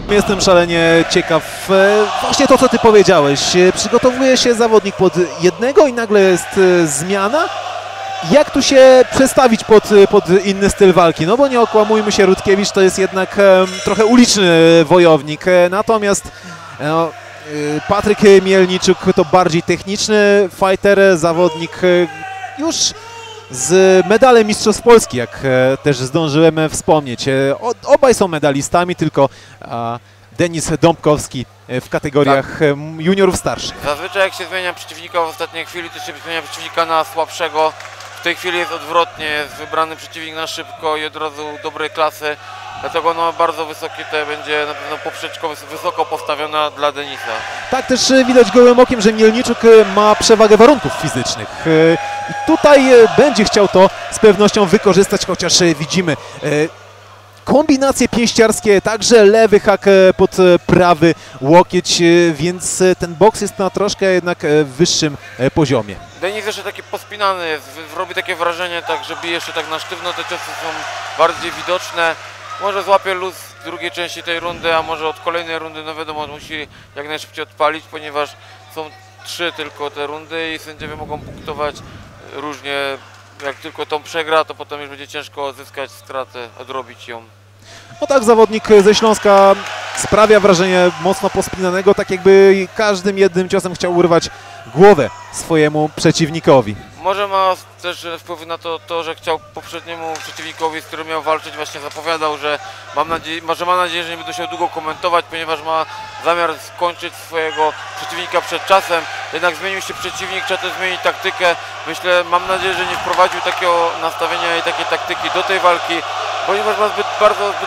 Jestem szalenie ciekaw, właśnie to co ty powiedziałeś, przygotowuje się zawodnik pod jednego i nagle jest zmiana. Jak tu się przestawić pod inny styl walki? No bo nie okłamujmy się, Rutkiewicz to jest jednak trochę uliczny wojownik, natomiast no, Patryk Mielniczuk to bardziej techniczny fighter, zawodnik już z medalem Mistrzostw Polski, jak też zdążyłem wspomnieć. Obaj są medalistami, tylko Denis Dąbkowski w kategoriach juniorów starszych. Zazwyczaj jak się zmienia przeciwnika w ostatniej chwili, to się zmienia przeciwnika na słabszego. W tej chwili jest odwrotnie, jest wybrany przeciwnik na szybko i od razu dobrej klasy. Dlatego no, bardzo wysokie to będzie na pewno poprzeczko wysoko postawiona dla Denisa. Tak też widać gołym okiem, że Mielniczuk ma przewagę warunków fizycznych. I tutaj będzie chciał to z pewnością wykorzystać, chociaż widzimy kombinacje pięściarskie, także lewy hak pod prawy łokieć, więc ten boks jest na troszkę jednak wyższym poziomie. Denis jeszcze taki pospinany jest, robi takie wrażenie, tak, że bije jeszcze tak na sztywno, te ciosy są bardziej widoczne. Może złapie luz w drugiej części tej rundy, a może od kolejnej rundy, no wiadomo, musi jak najszybciej odpalić, ponieważ są 3 tylko te rundy i sędziowie mogą punktować różnie. Jak tylko tą przegra, to potem już będzie ciężko odzyskać stratę, odrobić ją. No tak, zawodnik ze Śląska sprawia wrażenie mocno pospinanego, tak jakby każdym jednym ciosem chciał urwać głowę swojemu przeciwnikowi. Może ma też wpływ na to, że chciał poprzedniemu przeciwnikowi, z którym miał walczyć, właśnie zapowiadał, że ma nadzieję, że nie będą się długo komentować, ponieważ ma zamiar skończyć swojego przeciwnika przed czasem. Jednak zmienił się przeciwnik, trzeba też zmienić taktykę. Mam nadzieję, że nie wprowadził takiego nastawienia i takiej taktyki do tej walki, ponieważ ma zbyt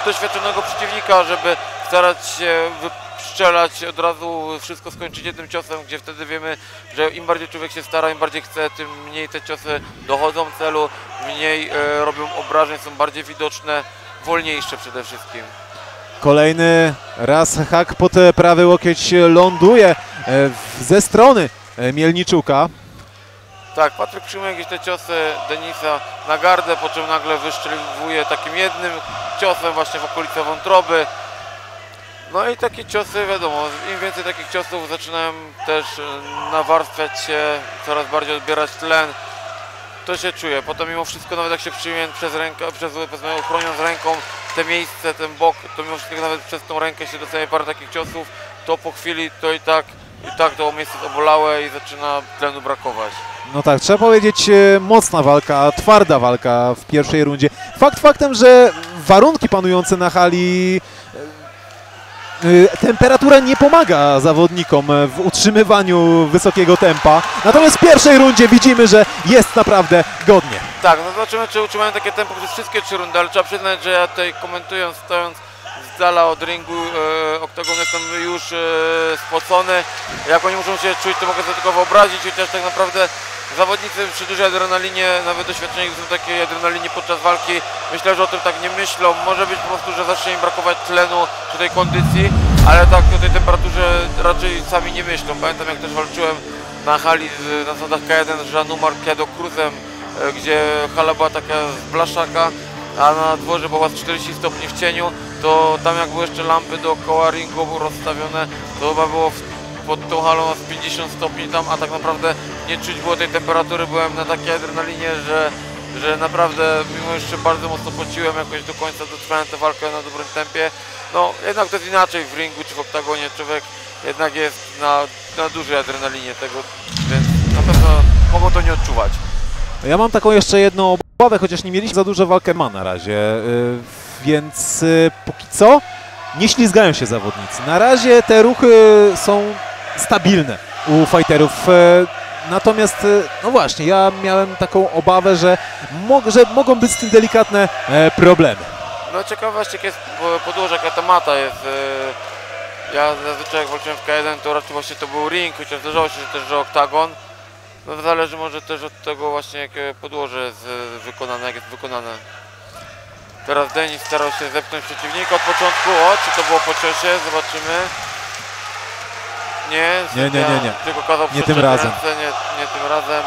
doświadczonego przeciwnika, żeby starać się strzelać, od razu wszystko skończyć jednym ciosem, gdzie wtedy wiemy, że im bardziej człowiek się stara, im bardziej chce, tym mniej te ciosy dochodzą celu, mniej robią obrażeń, są bardziej widoczne, wolniejsze przede wszystkim. Kolejny raz hak pod prawy łokieć ląduje ze strony Mielniczuka. Tak, Patryk przyjmuje jakieś te ciosy Denisa na gardę, po czym nagle wyszczeliwuje takim jednym ciosem właśnie w okolice wątroby. No i takie ciosy, wiadomo, im więcej takich ciosów zaczynają też nawarstwiać się, coraz bardziej odbierać tlen, to się czuje. Potem mimo wszystko, nawet jak się przyjmie ochroniąc ręką te miejsce, ten bok, to mimo wszystko nawet przez tą rękę się dostaje parę takich ciosów, to po chwili to i tak to miejsce jest obolałe i zaczyna tlenu brakować. No tak, trzeba powiedzieć, mocna walka, twarda walka w pierwszej rundzie. Fakt faktem, że warunki panujące na hali, temperatura nie pomaga zawodnikom w utrzymywaniu wysokiego tempa. Natomiast w pierwszej rundzie widzimy, że jest naprawdę godnie. Tak, no zobaczymy, czy utrzymają takie tempo przez wszystkie 3 rundy, ale trzeba przyznać, że ja tutaj komentując, stojąc z dala od ringu oktagonu, jestem już spocony. Jak oni muszą się czuć, to mogę sobie tylko wyobrazić, chociaż tak naprawdę zawodnicy przy dużej adrenalinie, nawet doświadczeni są takiej adrenalinie podczas walki, myślę, że o tym tak nie myślą. Może być po prostu, że zacznie im brakować tlenu czy tej kondycji, ale tak o tej temperaturze raczej sami nie myślą. Pamiętam, jak też walczyłem na hali na zasadach K1 z Jeanu Marquedo Cruzem, gdzie hala była taka z blaszaka, a na dworze była 40 stopni w cieniu, to tam jak były jeszcze lampy dookoła ringu rozstawione, to chyba było pod tą halą z 50 stopni tam, a tak naprawdę nie czuć było tej temperatury. Byłem na takiej adrenalinie, że naprawdę mimo jeszcze bardzo mocno pociłem, jakoś do końca dotrwałem tę walkę na dobrym tempie. No jednak to jest inaczej w ringu czy w oktagonie, człowiek jednak jest na dużej adrenalinie tego, więc na pewno mogą to nie odczuwać. Ja mam taką jeszcze jedną obawę, chociaż nie mieliśmy za dużo walkę na razie, więc póki co nie ślizgają się zawodnicy. Na razie te ruchy są stabilne u fighterów, natomiast no właśnie, ja miałem taką obawę, że mogą być z tym delikatne problemy. No ciekawe właśnie, jakie jest podłoże, jaka ta mata jest. Ja zazwyczaj jak walczyłem w K1, to raczej właśnie to był ring, chociaż zdarzało się też, że oktagon. No zależy może też od tego właśnie, jakie podłoże jest wykonane, jak jest wykonane. Teraz Denis starał się zepchnąć przeciwnika od początku. O, czy to było po ciosie? Zobaczymy. Nie. Tylko kazał nie tym razem. Nie tym razem.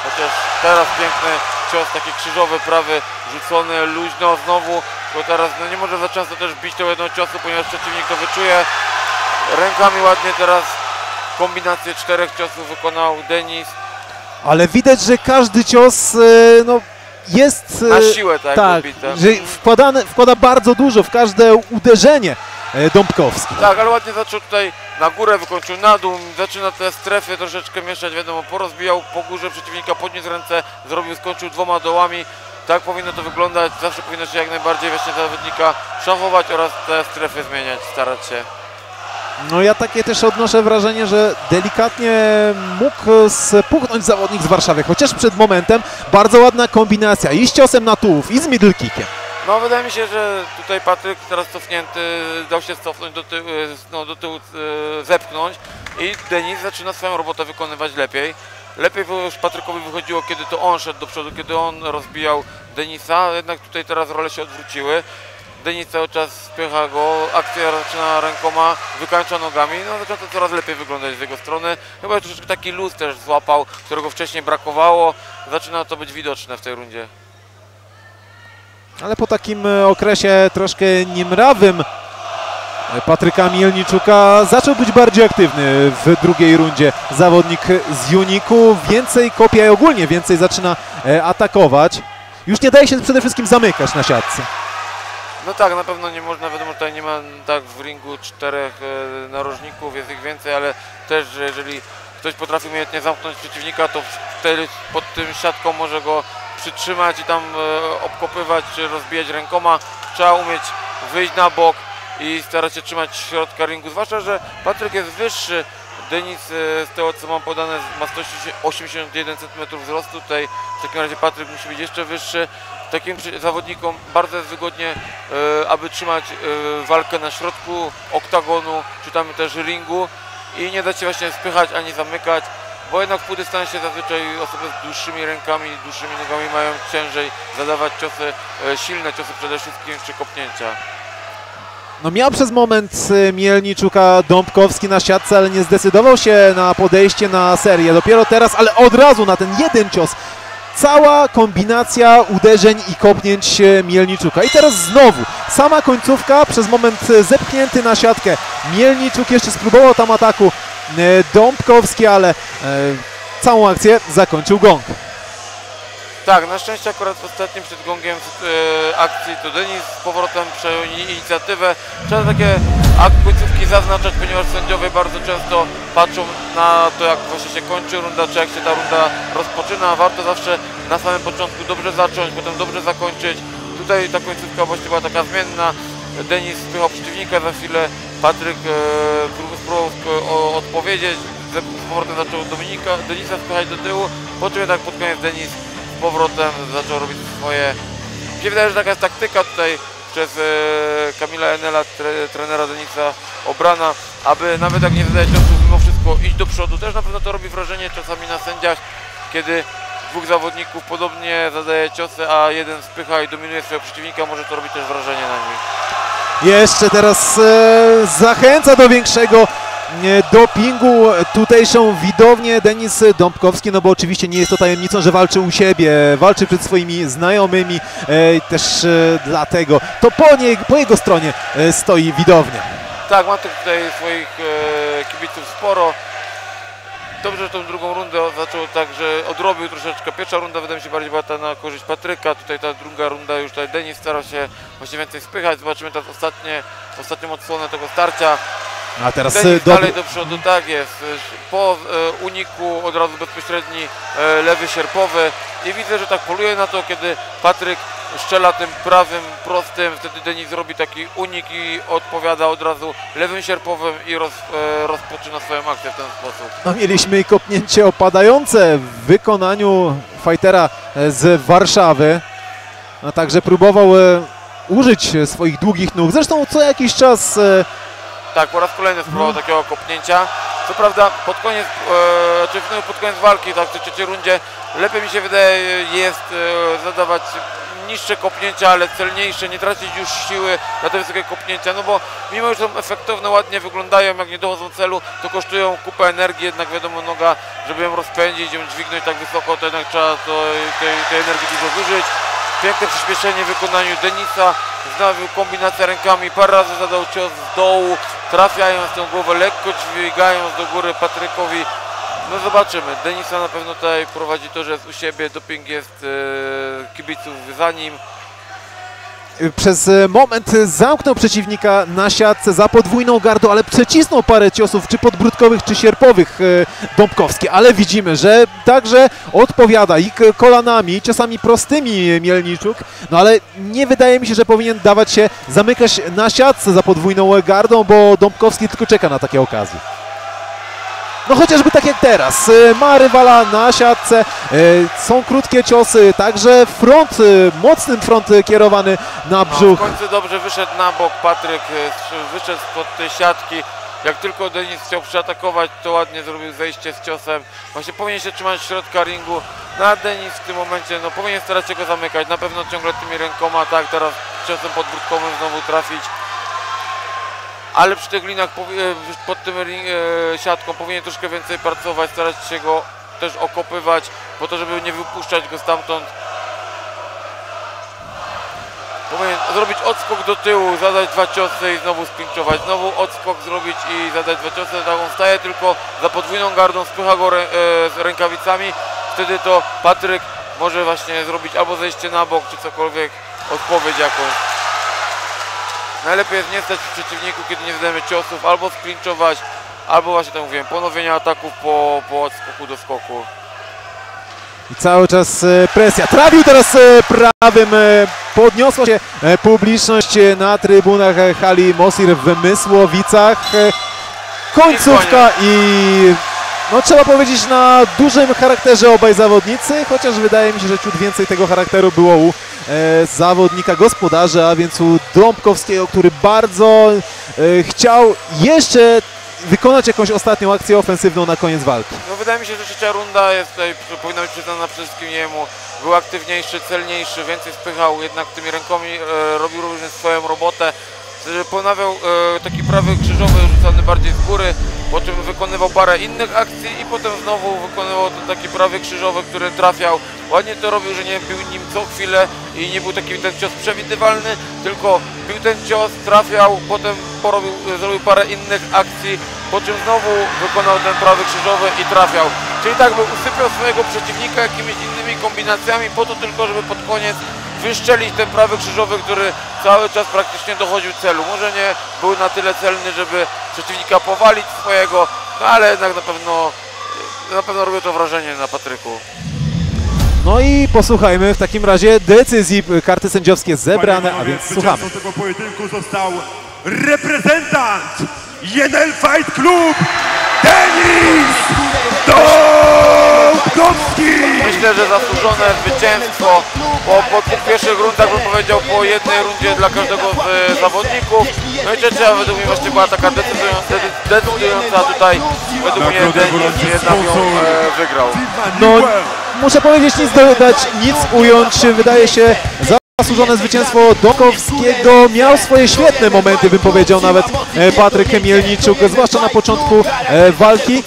Chociaż teraz piękny cios, taki krzyżowy, prawy, rzucony luźno znowu. Tylko teraz no, nie może za często też bić tego jednego ciosu, ponieważ przeciwnik to wyczuje. Rękami ładnie teraz kombinację 4 ciosów wykonał Denis. Ale widać, że każdy cios no, jest Na siłę tak wybite. że wkłada bardzo dużo w każde uderzenie Dąbkowski. Tak, ale ładnie zaczął tutaj na górę, wykończył na dół, zaczyna te strefy troszeczkę mieszać, wiadomo, porozbijał po górze przeciwnika, podniósł ręce, skończył 2 dołami. Tak powinno to wyglądać, zawsze powinno się jak najbardziej właśnie zawodnika szachować oraz te strefy zmieniać, starać się. No ja takie też odnoszę wrażenie, że delikatnie mógł spuchnąć zawodnik z Warszawy, chociaż przed momentem bardzo ładna kombinacja i z ciosem na tułów i z middle kickiem. No wydaje mi się, że tutaj Patryk teraz cofnięty, dał się cofnąć do tyłu zepchnąć i Denis zaczyna swoją robotę wykonywać lepiej. Lepiej już Patrykowi wychodziło, kiedy to on szedł do przodu, kiedy on rozbijał Denisa, jednak tutaj teraz role się odwróciły. Denis cały czas spycha go, akcja zaczyna rękoma, wykańcza nogami, no zaczyna to coraz lepiej wyglądać z jego strony. Chyba troszeczkę taki luz też złapał, którego wcześniej brakowało, zaczyna to być widoczne w tej rundzie. Ale po takim okresie troszkę niemrawym Patryka Mielniczuka zaczął być bardziej aktywny w drugiej rundzie. Zawodnik z Uniku więcej kopia i ogólnie więcej zaczyna atakować. Już nie daje się przede wszystkim zamykać na siatce. No tak, na pewno nie można, wiadomo, że tutaj nie ma tak w ringu 4 narożników, jest ich więcej, ale też, że jeżeli ktoś potrafi umiejętnie zamknąć przeciwnika, to wtedy pod tym siatką może go przytrzymać i tam obkopywać czy rozbijać rękoma. Trzeba umieć wyjść na bok i starać się trzymać środka ringu, zwłaszcza, że Patryk jest wyższy. Denis z tego co mam podane ma 181 cm wzrostu, tutaj w takim razie Patryk musi być jeszcze wyższy. Takim zawodnikom bardzo jest wygodnie, aby trzymać walkę na środku oktagonu, czy tam też ringu i nie dać się właśnie spychać ani zamykać, bo jednak w półdystansie zazwyczaj osoby z dłuższymi rękami, dłuższymi nogami mają ciężej zadawać ciosy, silne ciosy przede wszystkim, czy kopnięcia. No miał przez moment Mielniczuka Dąbkowski na siatce, ale nie zdecydował się na podejście na serię. Dopiero teraz, ale od razu na ten jeden cios. Cała kombinacja uderzeń i kopnięć Mielniczuka. I teraz znowu sama końcówka, przez moment zepchnięty na siatkę. Mielniczuk jeszcze spróbował tam ataku Dąbkowski, ale całą akcję zakończył gong. Tak, na szczęście akurat w ostatnim przed gongiem akcji to Denis z powrotem przejął inicjatywę. Trzeba takie końcówki zaznaczać, ponieważ sędziowie bardzo często patrzą na to, jak właśnie się kończy runda, czy jak się ta runda rozpoczyna. Warto zawsze na samym początku dobrze zacząć, potem dobrze zakończyć. Tutaj ta końcówka właśnie była taka zmienna. Denis spychał przeciwnika, za chwilę Patryk spróbował odpowiedzieć. Z powrotem zaczął Denisa spychać do tyłu, po czym jednak pod koniec Denis z powrotem zaczął robić swoje. Mi się wydaje, że taka jest taktyka tutaj przez Kamila Enela, trenera Denisa, obrana, aby nawet jak nie zadaje ciosów, mimo wszystko iść do przodu. Też na pewno to robi wrażenie czasami na sędziach, kiedy dwóch zawodników podobnie zadaje ciosy, a jeden spycha i dominuje swojego przeciwnika, może to robić też wrażenie na nich. Jeszcze teraz zachęca do większego dopingu tutejszą widownię Denis Dąbkowski, no bo oczywiście nie jest to tajemnicą, że walczy u siebie, walczy przed swoimi znajomymi, też dlatego to po jego stronie stoi widownia. Tak, ma tutaj swoich kibiców sporo. Dobrze, że tą drugą rundę zaczął tak, że odrobił troszeczkę. Pierwsza runda wydaje mi się bardziej była ta na korzyść Patryka, tutaj ta druga runda już tutaj Denis starał się właśnie więcej spychać. Zobaczymy teraz ostatnią odsłonę tego starcia. A teraz dalej do przodu, tak jest. Po uniku od razu bezpośredni lewy sierpowy i widzę, że tak poluje na to, kiedy Patryk strzela tym prawym, prostym, wtedy Denis robi taki unik i odpowiada od razu lewym sierpowym i rozpoczyna swoją akcję w ten sposób. No, mieliśmy kopnięcie opadające w wykonaniu fightera z Warszawy, a także próbował użyć swoich długich nóg. Zresztą co jakiś czas tak, po raz kolejny spróbował takiego kopnięcia. Co prawda pod koniec, pod koniec walki, tak, w trzeciej rundzie, lepiej mi się wydaje jest zadawać niższe kopnięcia, ale celniejsze, nie tracić już siły na te wysokie kopnięcia, no bo mimo, że są efektowne, ładnie wyglądają, jak nie dochodzą celu, to kosztują kupę energii, jednak wiadomo, noga, żeby ją rozpędzić, ją dźwignąć tak wysoko, to jednak trzeba tej energii dużo zużyć. Piękne przyspieszenie w wykonaniu Denisa, Znowu kombinacja rękami, parę razy zadał cios z dołu, trafiając tę głowę, lekko dźwigając do góry Patrykowi. No zobaczymy, Denisa na pewno tutaj prowadzi to, że jest u siebie, doping jest kibiców za nim. Przez moment zamknął przeciwnika na siatce za podwójną gardą, ale przecisnął parę ciosów, czy podbródkowych, czy sierpowych Dąbkowski, ale widzimy, że także odpowiada i kolanami, ciosami prostymi Mielniczuk, no ale nie wydaje mi się, że powinien dawać się zamykać na siatce za podwójną gardą, bo Dąbkowski tylko czeka na takie okazje. No chociażby tak jak teraz, ma rywala na siatce, są krótkie ciosy, także front, mocny front kierowany na brzuch. No, w końcu dobrze wyszedł na bok Patryk, wyszedł spod tej siatki. Jak tylko Denis chciał przeatakować, to ładnie zrobił zejście z ciosem. Właśnie powinien się trzymać środka ringu. Na Denis w tym momencie no, powinien starać się go zamykać, na pewno ciągle tymi rękoma, tak, teraz ciosem podbródkowym znowu trafić. Ale przy tych linach pod tym siatką powinien troszkę więcej pracować, starać się go też okopywać, po to, żeby nie wypuszczać go stamtąd. Powinien zrobić odskok do tyłu, zadać dwa ciosy i znowu spinczować. Znowu odskok zrobić i zadać dwa ciosy. Tak on staje tylko za podwójną gardą, spycha go z rękawicami. Wtedy to Patryk może właśnie zrobić albo zejście na bok, czy cokolwiek, odpowiedź jakąś. Najlepiej jest nie stać w przeciwniku, kiedy nie zadajemy ciosów, albo splinczować, albo właśnie tak mówiłem, ponowienie ataków po odskoku do skoku. I cały czas presja. Trafił teraz prawym, podniosła się publiczność na trybunach hali Mosir w Mysłowicach. Końcówka i no trzeba powiedzieć na dużym charakterze obaj zawodnicy, chociaż wydaje mi się, że ciut więcej tego charakteru było u zawodnika gospodarza, a więc u Dąbkowskiego, który bardzo chciał jeszcze wykonać jakąś ostatnią akcję ofensywną na koniec walki. No wydaje mi się, że trzecia runda jest tutaj, powinna być przyznana przede wszystkim jemu. Był aktywniejszy, celniejszy, więcej spychał, jednak tymi rękami robił również swoją robotę. Ponawiał taki prawy krzyżowy rzucany bardziej z góry, po czym wykonywał parę innych akcji i potem znowu wykonywał ten taki prawy krzyżowy, który trafiał. Ładnie to robił, że nie bił nim co chwilę i nie był taki ten cios przewidywalny, tylko bił ten cios, trafiał, potem zrobił parę innych akcji, po czym znowu wykonał ten prawy krzyżowy i trafiał. Czyli tak by usypiał swojego przeciwnika jakimiś innymi kombinacjami po to tylko, żeby pod koniec wyszczelić ten prawy krzyżowy, który cały czas praktycznie dochodził celu. Może nie był na tyle celny, żeby przeciwnika powalić swojego, no ale jednak na pewno robiło to wrażenie na Patryku. No i posłuchajmy w takim razie decyzji, karty sędziowskie zebrane, a więc słuchamy. Zwycięzcą tego pojedynku został reprezentant Yenel Fight Club Denis Dąbkowski! Myślę, że zasłużone zwycięstwo po dwóch pierwszych rundach, bym powiedział, po jednej rundzie dla każdego z zawodników. No i trzecia według mnie właśnie była taka decydująca tutaj, według mnie Denis jednak ją wygrał. No muszę powiedzieć, nic dodać, nic ująć, wydaje się zasłużone zwycięstwo Dąbkowskiego. Miał swoje świetne momenty, bym powiedział, nawet Patryk Mielniczuk, zwłaszcza na początku walki,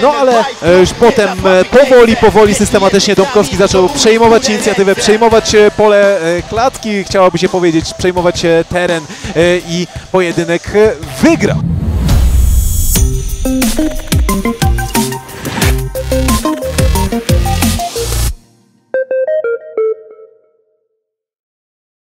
no ale już potem powoli, systematycznie Dąbkowski zaczął przejmować inicjatywę, przejmować pole klatki, chciałoby się powiedzieć, przejmować teren i pojedynek wygrał.